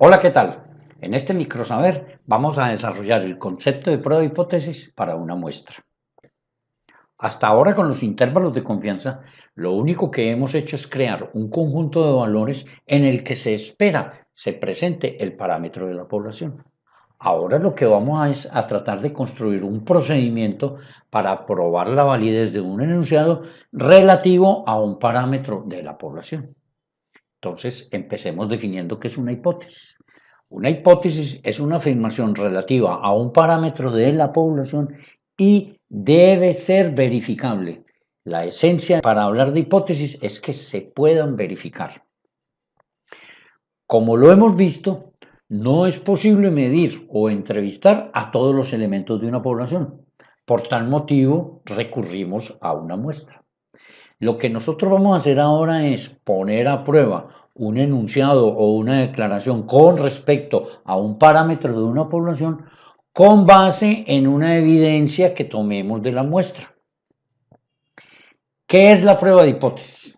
Hola, ¿qué tal? En este microsaber vamos a desarrollar el concepto de prueba de hipótesis para una muestra. Hasta ahora con los intervalos de confianza, lo único que hemos hecho es crear un conjunto de valores en el que se espera se presente el parámetro de la población. Ahora lo que vamos es a tratar de construir un procedimiento para probar la validez de un enunciado relativo a un parámetro de la población. Entonces, empecemos definiendo qué es una hipótesis. Una hipótesis es una afirmación relativa a un parámetro de la población y debe ser verificable. La esencia para hablar de hipótesis es que se puedan verificar. Como lo hemos visto, no es posible medir o entrevistar a todos los elementos de una población. Por tal motivo, recurrimos a una muestra. Lo que nosotros vamos a hacer ahora es poner a prueba un enunciado o una declaración con respecto a un parámetro de una población con base en una evidencia que tomemos de la muestra. ¿Qué es la prueba de hipótesis?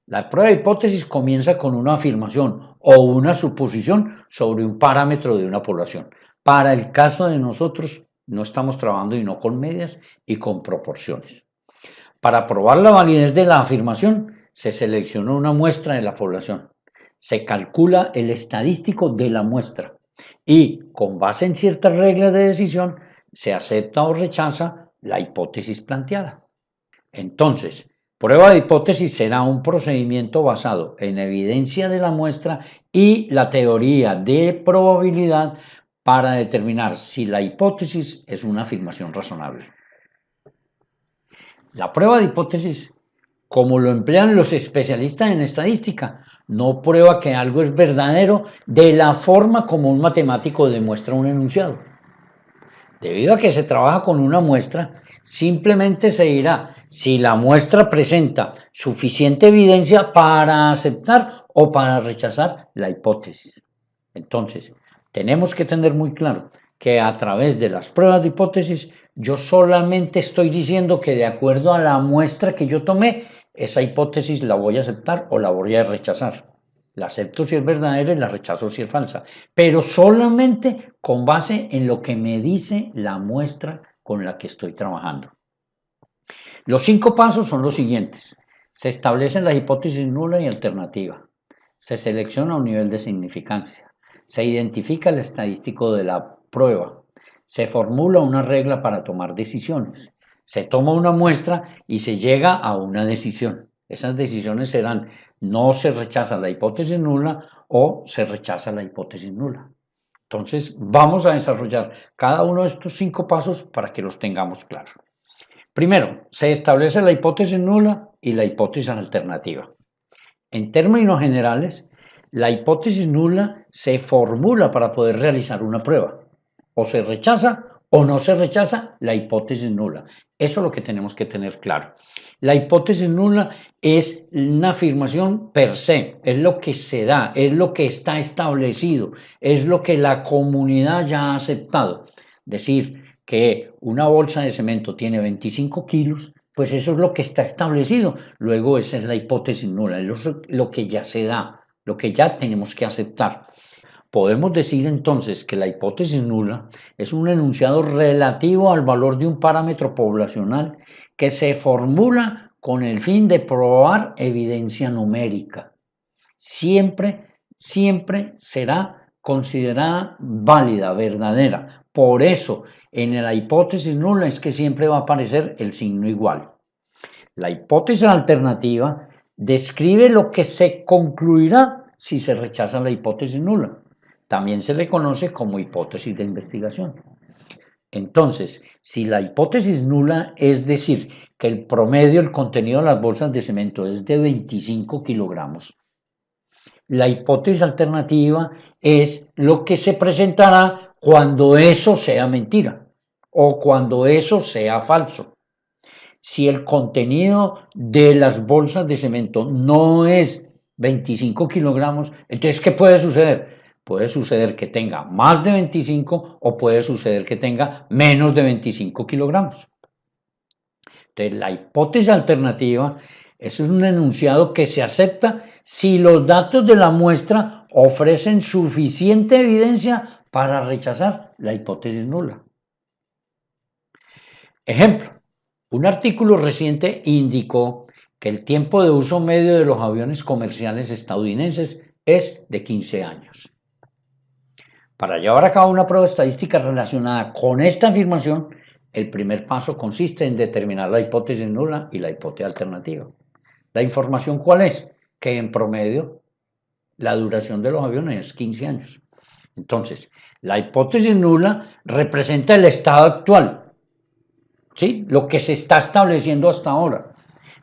La prueba de hipótesis comienza con una afirmación o una suposición sobre un parámetro de una población. Para el caso de nosotros, no estamos trabajando y no con medias y con proporciones. Para probar la validez de la afirmación, se selecciona una muestra de la población, se calcula el estadístico de la muestra y, con base en ciertas reglas de decisión, se acepta o rechaza la hipótesis planteada. Entonces, prueba de hipótesis será un procedimiento basado en evidencia de la muestra y la teoría de probabilidad para determinar si la hipótesis es una afirmación razonable. La prueba de hipótesis, como lo emplean los especialistas en estadística, no prueba que algo es verdadero de la forma como un matemático demuestra un enunciado. Debido a que se trabaja con una muestra, simplemente se dirá si la muestra presenta suficiente evidencia para aceptar o para rechazar la hipótesis. Entonces, tenemos que tener muy claro que a través de las pruebas de hipótesis yo solamente estoy diciendo que de acuerdo a la muestra que yo tomé, esa hipótesis la voy a aceptar o la voy a rechazar. La acepto si es verdadera y la rechazo si es falsa, pero solamente con base en lo que me dice la muestra con la que estoy trabajando. Los 5 pasos son los siguientes. Se establecen las hipótesis nula y alternativa. Se selecciona un nivel de significancia. Se identifica el estadístico de la prueba. Se formula una regla para tomar decisiones. Se toma una muestra y se llega a una decisión. Esas decisiones serán: no se rechaza la hipótesis nula o se rechaza la hipótesis nula. Entonces, vamos a desarrollar cada uno de estos 5 pasos para que los tengamos claros. Primero, se establece la hipótesis nula y la hipótesis alternativa. En términos generales, la hipótesis nula se formula para poder realizar una prueba. O se rechaza o no se rechaza la hipótesis nula. Eso es lo que tenemos que tener claro. La hipótesis nula es una afirmación per se, es lo que se da, es lo que está establecido, es lo que la comunidad ya ha aceptado. Decir que una bolsa de cemento tiene 25 kilos, pues eso es lo que está establecido. Luego esa es la hipótesis nula, es lo que ya se da, lo que ya tenemos que aceptar. Podemos decir entonces que la hipótesis nula es un enunciado relativo al valor de un parámetro poblacional que se formula con el fin de probar evidencia numérica. Siempre será considerada válida, verdadera. Por eso, en la hipótesis nula es que siempre va a aparecer el signo igual. La hipótesis alternativa describe lo que se concluirá si se rechaza la hipótesis nula. También se le conoce como hipótesis de investigación. Entonces, si la hipótesis nula, es decir, que el promedio, el contenido de las bolsas de cemento es de 25 kilogramos, la hipótesis alternativa es lo que se presentará cuando eso sea mentira o cuando eso sea falso. Si el contenido de las bolsas de cemento no es 25 kilogramos, entonces, ¿qué puede suceder? Puede suceder que tenga más de 25 o puede suceder que tenga menos de 25 kilogramos. Entonces, la hipótesis alternativa es un enunciado que se acepta si los datos de la muestra ofrecen suficiente evidencia para rechazar la hipótesis nula. Ejemplo, un artículo reciente indicó que el tiempo de uso medio de los aviones comerciales estadounidenses es de 15 años. Para llevar a cabo una prueba estadística relacionada con esta afirmación, el primer paso consiste en determinar la hipótesis nula y la hipótesis alternativa. ¿La información cuál es? Que en promedio la duración de los aviones es 15 años. Entonces, la hipótesis nula representa el estado actual, ¿sí? Lo que se está estableciendo hasta ahora.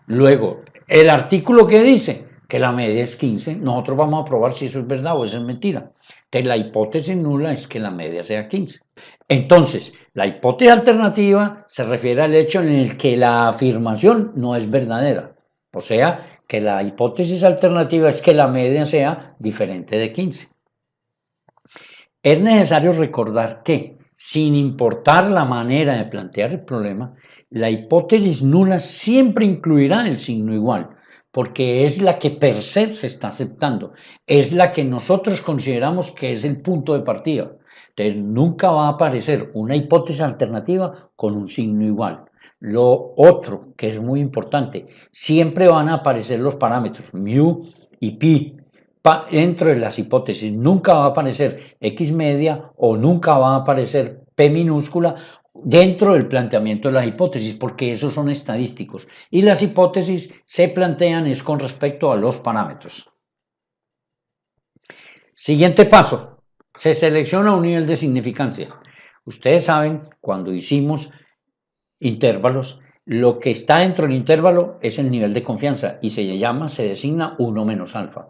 Luego, el artículo que dice que la media es 15, nosotros vamos a probar si eso es verdad o eso es mentira. Entonces, la hipótesis nula es que la media sea 15. Entonces, la hipótesis alternativa se refiere al hecho en el que la afirmación no es verdadera. O sea, que la hipótesis alternativa es que la media sea diferente de 15. Es necesario recordar que, sin importar la manera de plantear el problema, la hipótesis nula siempre incluirá el signo igual, porque es la que per se se está aceptando, es la que nosotros consideramos que es el punto de partida. Entonces, nunca va a aparecer una hipótesis alternativa con un signo igual. Lo otro, que es muy importante, siempre van a aparecer los parámetros mu y pi dentro de las hipótesis. Nunca va a aparecer x media o nunca va a aparecer p minúscula dentro del planteamiento de las hipótesis, porque esos son estadísticos. Y las hipótesis se plantean es con respecto a los parámetros. Siguiente paso, se selecciona un nivel de significancia. Ustedes saben, cuando hicimos intervalos, lo que está dentro del intervalo es el nivel de confianza y se designa 1 menos alfa.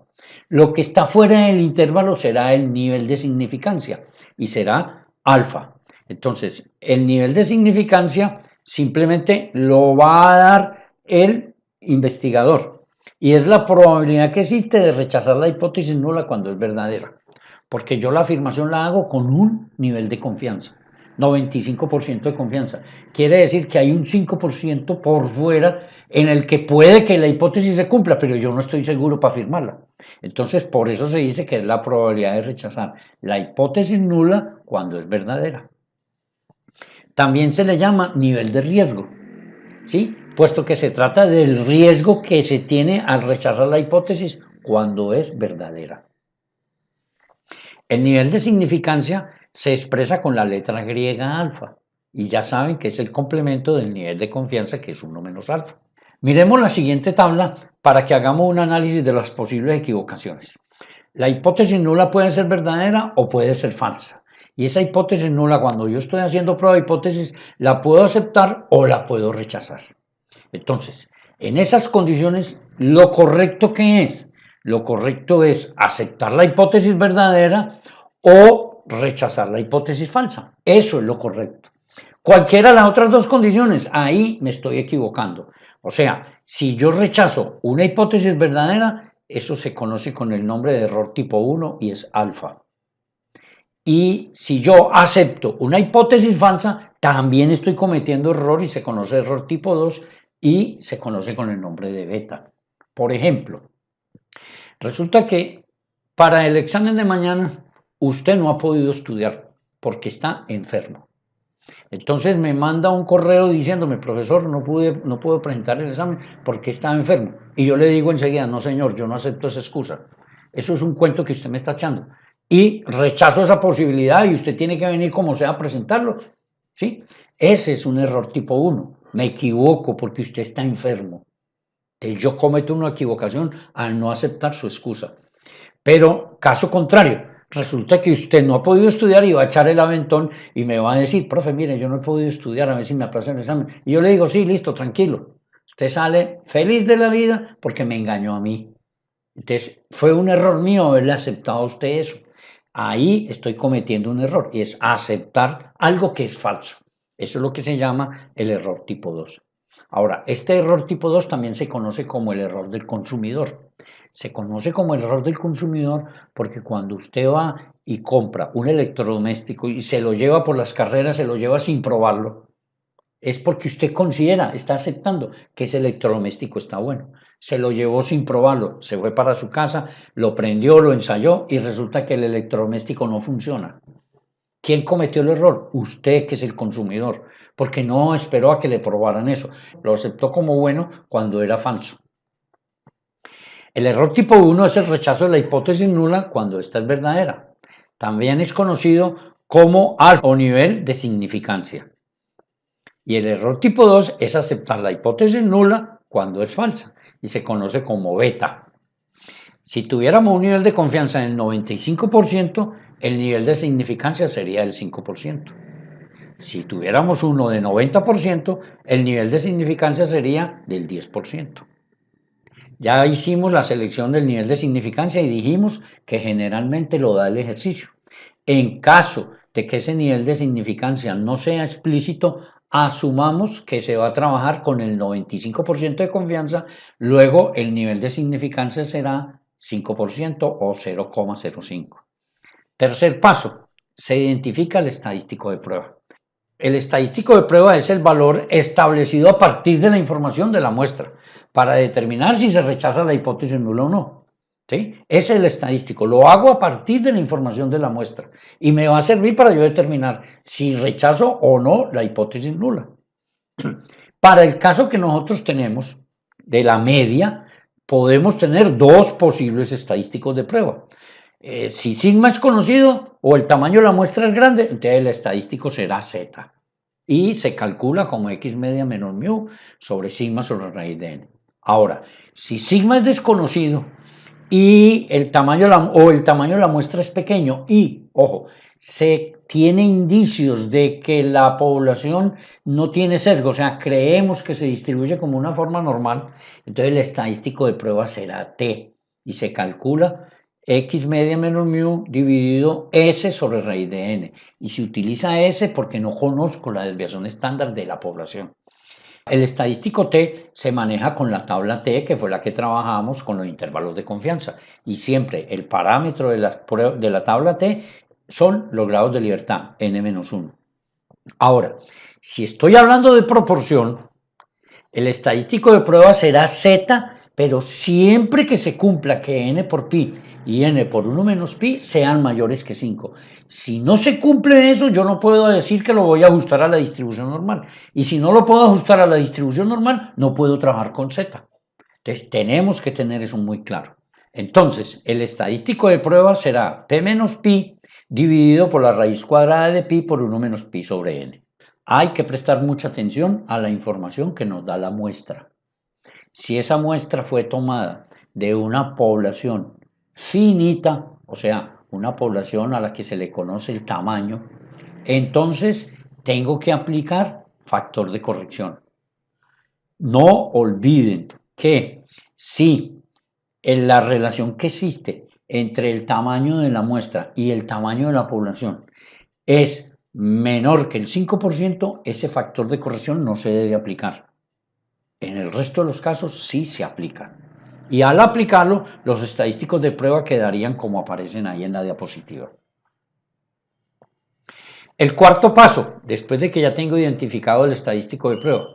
Lo que está fuera del intervalo será el nivel de significancia y será alfa. Entonces, el nivel de significancia simplemente lo va a dar el investigador y es la probabilidad que existe de rechazar la hipótesis nula cuando es verdadera, porque yo la afirmación la hago con un nivel de confianza. 95% de confianza. Quiere decir que hay un 5% por fuera en el que puede que la hipótesis se cumpla, pero yo no estoy seguro para afirmarla. Entonces, por eso se dice que es la probabilidad de rechazar la hipótesis nula cuando es verdadera. También se le llama nivel de riesgo, ¿sí? Puesto que se trata del riesgo que se tiene al rechazar la hipótesis cuando es verdadera. El nivel de significancia se expresa con la letra griega alfa, y ya saben que es el complemento del nivel de confianza, que es 1 menos alfa. Miremos la siguiente tabla para que hagamos un análisis de las posibles equivocaciones. La hipótesis nula puede ser verdadera o puede ser falsa. Y esa hipótesis nula, cuando yo estoy haciendo prueba de hipótesis, la puedo aceptar o la puedo rechazar. Entonces, en esas condiciones, lo correcto que es, lo correcto es aceptar la hipótesis verdadera o rechazar la hipótesis falsa. Eso es lo correcto. Cualquiera de las otras dos condiciones, ahí me estoy equivocando. O sea, si yo rechazo una hipótesis verdadera, eso se conoce con el nombre de error tipo 1 y es alfa. Y si yo acepto una hipótesis falsa, también estoy cometiendo error y se conoce error tipo 2 y se conoce con el nombre de beta. Por ejemplo, resulta que para el examen de mañana usted no ha podido estudiar porque está enfermo. Entonces me manda un correo diciéndome, profesor, no puedo presentar el examen porque estaba enfermo. Y yo le digo enseguida, no señor, yo no acepto esa excusa. Eso es un cuento que usted me está echando. Y rechazo esa posibilidad y usted tiene que venir como sea a presentarlo. ¿Sí? Ese es un error tipo 1. Me equivoco porque usted está enfermo. Entonces yo cometo una equivocación al no aceptar su excusa. Pero, caso contrario, resulta que usted no ha podido estudiar y va a echar el aventón y me va a decir, profe, mire, yo no he podido estudiar, a ver si me aplazan el examen. Y yo le digo, sí, listo, tranquilo. Usted sale feliz de la vida porque me engañó a mí. Entonces, fue un error mío haberle aceptado a usted eso. Ahí estoy cometiendo un error y es aceptar algo que es falso. Eso es lo que se llama el error tipo 2. Ahora, este error tipo 2 también se conoce como el error del consumidor. Se conoce como el error del consumidor porque cuando usted va y compra un electrodoméstico y se lo lleva por las carreras, se lo lleva sin probarlo, es porque usted considera, está aceptando que ese electrodoméstico está bueno. se lo llevó sin probarlo, se fue para su casa, lo prendió, lo ensayó y resulta que el electrodoméstico no funciona. ¿Quién cometió el error? Usted, que es el consumidor, porque no esperó a que le probaran eso. Lo aceptó como bueno cuando era falso. El error tipo 1 es el rechazo de la hipótesis nula cuando esta es verdadera. También es conocido como alfa o nivel de significancia. Y el error tipo 2 es aceptar la hipótesis nula cuando es falsa y se conoce como beta. Si tuviéramos un nivel de confianza del 95%, el nivel de significancia sería del 5%. Si tuviéramos uno de 90%, el nivel de significancia sería del 10%. Ya hicimos la selección del nivel de significancia y dijimos que generalmente lo da el ejercicio. En caso de que ese nivel de significancia no sea explícito, asumamos que se va a trabajar con el 95% de confianza, luego el nivel de significancia será 5% o 0,05. Tercer paso, se identifica el estadístico de prueba. El estadístico de prueba es el valor establecido a partir de la información de la muestra para determinar si se rechaza la hipótesis nula o no. ¿Sí? Es el estadístico, lo hago a partir de la información de la muestra y me va a servir para yo determinar si rechazo o no la hipótesis nula. Para el caso que nosotros tenemos de la media, podemos tener dos posibles estadísticos de prueba. Si sigma es conocido o el tamaño de la muestra es grande, entonces el estadístico será z y se calcula como x media menos mu sobre sigma sobre raíz de n. Ahora, si sigma es desconocido y el tamaño de la muestra es pequeño y, ojo, se tiene indicios de que la población no tiene sesgo, o sea, creemos que se distribuye como una forma normal, entonces el estadístico de prueba será t y se calcula x media menos mu dividido s sobre raíz de n. Y se utiliza s porque no conozco la desviación estándar de la población. El estadístico T se maneja con la tabla T, que fue la que trabajamos con los intervalos de confianza. Y siempre el parámetro de la tabla T son los grados de libertad, n-1. Ahora, si estoy hablando de proporción, el estadístico de prueba será z, pero siempre que se cumpla que n por pi y n por 1 menos pi sean mayores que 5. Si no se cumple eso, yo no puedo decir que lo voy a ajustar a la distribución normal. Y si no lo puedo ajustar a la distribución normal, no puedo trabajar con z. Entonces, tenemos que tener eso muy claro. Entonces, el estadístico de prueba será p menos pi dividido por la raíz cuadrada de pi por 1 menos pi sobre n. Hay que prestar mucha atención a la información que nos da la muestra. Si esa muestra fue tomada de una población finita, o sea, una población a la que se le conoce el tamaño, entonces tengo que aplicar factor de corrección. No olviden que si en la relación que existe entre el tamaño de la muestra y el tamaño de la población es menor que el 5%, ese factor de corrección no se debe aplicar. En el resto de los casos sí se aplica. Y al aplicarlo, los estadísticos de prueba quedarían como aparecen ahí en la diapositiva. El cuarto paso, después de que ya tengo identificado el estadístico de prueba,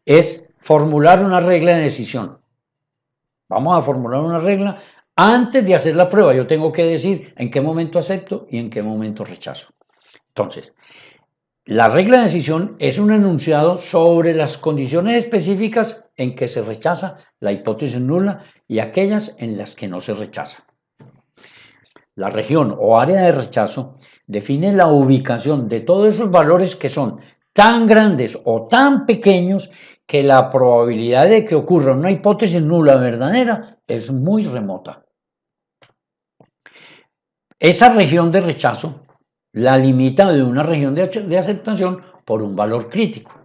es formular una regla de decisión. Vamos a formular una regla antes de hacer la prueba. Yo tengo que decir en qué momento acepto y en qué momento rechazo. Entonces, la regla de decisión es un enunciado sobre las condiciones específicas en que se rechaza la hipótesis nula y aquellas en las que no se rechaza. La región o área de rechazo define la ubicación de todos esos valores que son tan grandes o tan pequeños que la probabilidad de que ocurra una hipótesis nula verdadera es muy remota. Esa región de rechazo la limita de una región de aceptación por un valor crítico.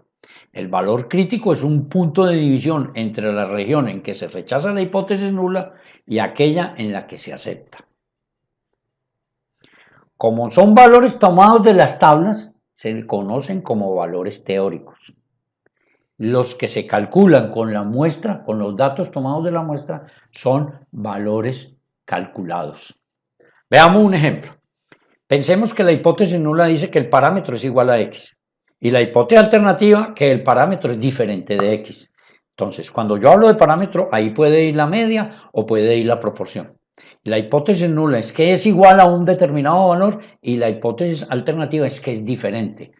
El valor crítico es un punto de división entre la región en que se rechaza la hipótesis nula y aquella en la que se acepta. Como son valores tomados de las tablas, se conocen como valores teóricos. Los que se calculan con la muestra, con los datos tomados de la muestra, son valores calculados. Veamos un ejemplo. Pensemos que la hipótesis nula dice que el parámetro es igual a x y la hipótesis alternativa que el parámetro es diferente de x. Entonces, cuando yo hablo de parámetro, ahí puede ir la media o puede ir la proporción. La hipótesis nula es que es igual a un determinado valor y la hipótesis alternativa es que es diferente.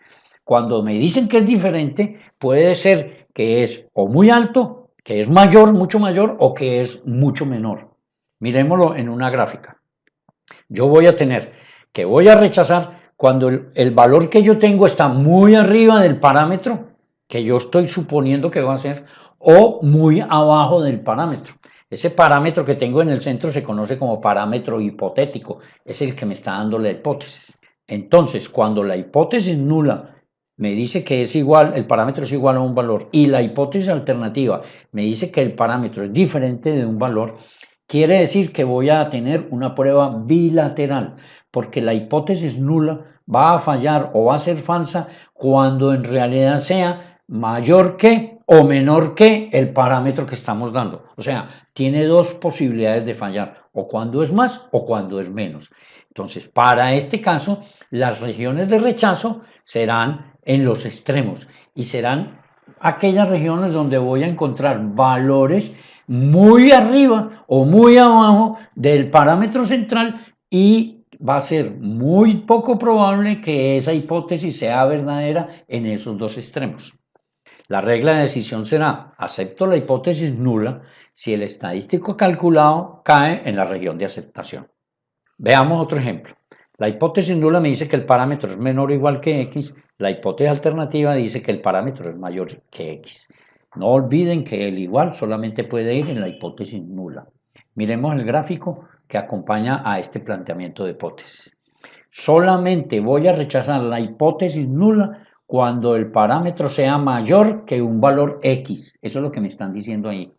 Cuando me dicen que es diferente, puede ser que es o muy alto, que es mayor, mucho mayor, o que es mucho menor. Miremoslo en una gráfica. Yo voy a tener que voy a rechazar cuando el valor que yo tengo está muy arriba del parámetro que yo estoy suponiendo que va a ser o muy abajo del parámetro. Ese parámetro que tengo en el centro se conoce como parámetro hipotético, es el que me está dando la hipótesis. Entonces, cuando la hipótesis nula me dice que es igual, el parámetro es igual a un valor, y la hipótesis alternativa me dice que el parámetro es diferente de un valor, quiere decir que voy a tener una prueba bilateral, porque la hipótesis nula va a fallar o va a ser falsa cuando en realidad sea mayor que o menor que el parámetro que estamos dando. O sea, tiene dos posibilidades de fallar, o cuando es más o cuando es menos. Entonces, para este caso, las regiones de rechazo serán en los extremos y serán aquellas regiones donde voy a encontrar valores muy arriba o muy abajo del parámetro central y va a ser muy poco probable que esa hipótesis sea verdadera en esos dos extremos. La regla de decisión será: acepto la hipótesis nula si el estadístico calculado cae en la región de aceptación. Veamos otro ejemplo. La hipótesis nula me dice que el parámetro es menor o igual que x. La hipótesis alternativa dice que el parámetro es mayor que x. No olviden que el igual solamente puede ir en la hipótesis nula. Miremos el gráfico que acompaña a este planteamiento de hipótesis. Solamente voy a rechazar la hipótesis nula cuando el parámetro sea mayor que un valor x. Eso es lo que me están diciendo ahí.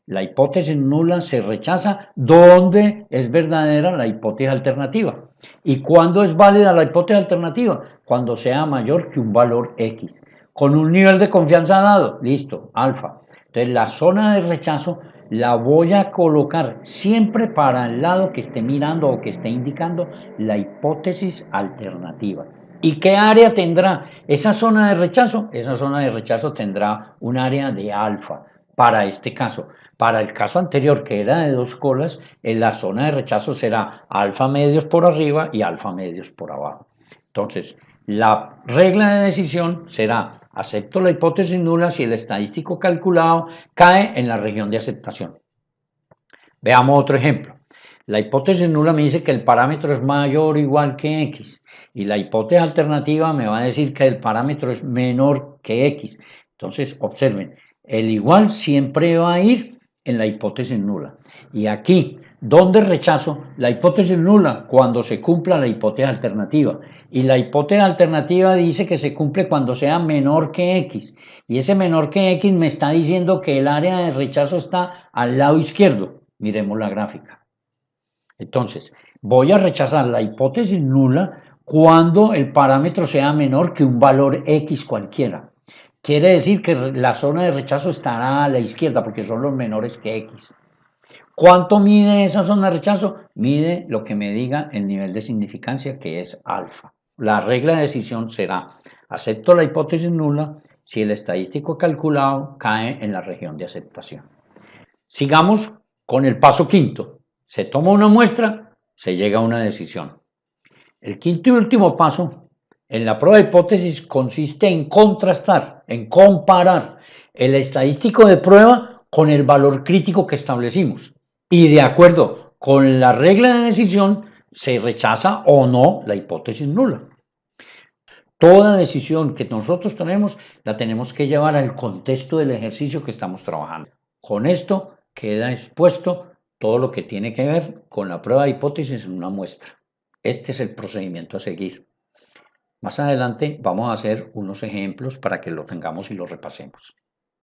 La hipótesis nula se rechaza donde es verdadera la hipótesis alternativa. ¿Y cuándo es válida la hipótesis alternativa? Cuando sea mayor que un valor x. Con un nivel de confianza dado, listo, alfa. Entonces la zona de rechazo la voy a colocar siempre para el lado que esté mirando o que esté indicando la hipótesis alternativa. ¿Y qué área tendrá esa zona de rechazo? Esa zona de rechazo tendrá un área de alfa para este caso. Para el caso anterior, que era de dos colas, en la zona de rechazo será alfa medios por arriba y alfa medios por abajo. Entonces, la regla de decisión será: acepto la hipótesis nula si el estadístico calculado cae en la región de aceptación. Veamos otro ejemplo. La hipótesis nula me dice que el parámetro es mayor o igual que x, y la hipótesis alternativa me va a decir que el parámetro es menor que x. Entonces, observen, el igual siempre va a ir en la hipótesis nula. Y aquí, ¿dónde rechazo la hipótesis nula? Cuando se cumpla la hipótesis alternativa. Y la hipótesis alternativa dice que se cumple cuando sea menor que x. Y ese menor que x me está diciendo que el área de rechazo está al lado izquierdo. Miremos la gráfica. Entonces, voy a rechazar la hipótesis nula cuando el parámetro sea menor que un valor x cualquiera. Quiere decir que la zona de rechazo estará a la izquierda porque son los menores que x. ¿Cuánto mide esa zona de rechazo? Mide lo que me diga el nivel de significancia, que es alfa. La regla de decisión será: acepto la hipótesis nula si el estadístico calculado cae en la región de aceptación. Sigamos con el paso quinto. Se toma una muestra, se llega a una decisión. El quinto y último paso en la prueba de hipótesis consiste en contrastar, en comparar el estadístico de prueba con el valor crítico que establecimos. Y de acuerdo con la regla de decisión, se rechaza o no la hipótesis nula. Toda decisión que nosotros tomemos la tenemos que llevar al contexto del ejercicio que estamos trabajando. Con esto queda expuesto todo lo que tiene que ver con la prueba de hipótesis en una muestra. Este es el procedimiento a seguir. Más adelante vamos a hacer unos ejemplos para que lo tengamos y lo repasemos.